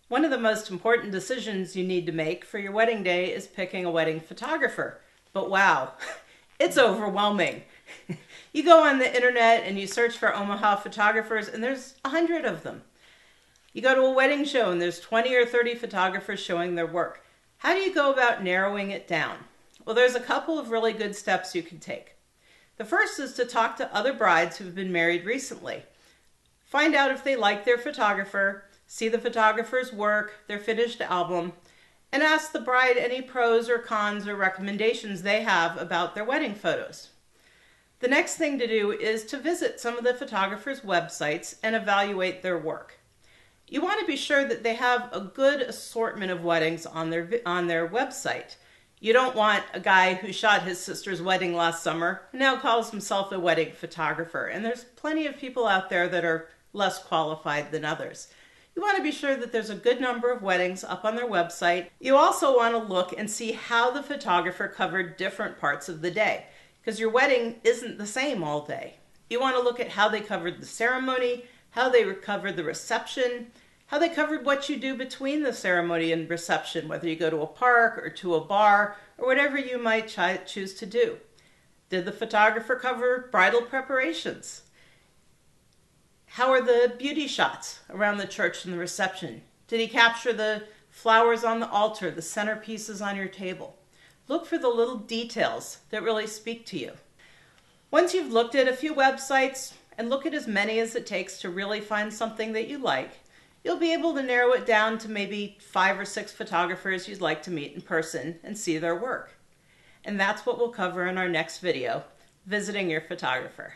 One of the most important decisions you need to make for your wedding day is picking a wedding photographer. But wow, it's overwhelming. You go on the internet and you search for Omaha photographers and there's 100 of them. You go to a wedding show and there's 20 or 30 photographers showing their work. How do you go about narrowing it down? Well, there's a couple of really good steps you can take. The first is to talk to other brides who've been married recently. Find out if they like their photographer, see the photographer's work, their finished album, and ask the bride any pros or cons or recommendations they have about their wedding photos. The next thing to do is to visit some of the photographers' websites and evaluate their work. You want to be sure that they have a good assortment of weddings on their website. You don't want a guy who shot his sister's wedding last summer and now calls himself a wedding photographer. And there's plenty of people out there that are less qualified than others. You want to be sure that there's a good number of weddings up on their website. You also want to look and see how the photographer covered different parts of the day, because your wedding isn't the same all day. You want to look at how they covered the ceremony, how they covered the reception, how they covered what you do between the ceremony and reception, whether you go to a park or to a bar or whatever you might choose to do. Did the photographer cover bridal preparations? How are the beauty shots around the church and the reception? Did he capture the flowers on the altar, the centerpieces on your table? Look for the little details that really speak to you. Once you've looked at a few websites, and look at as many as it takes to really find something that you like, you'll be able to narrow it down to maybe 5 or 6 photographers you'd like to meet in person and see their work. And that's what we'll cover in our next video, visiting your photographer.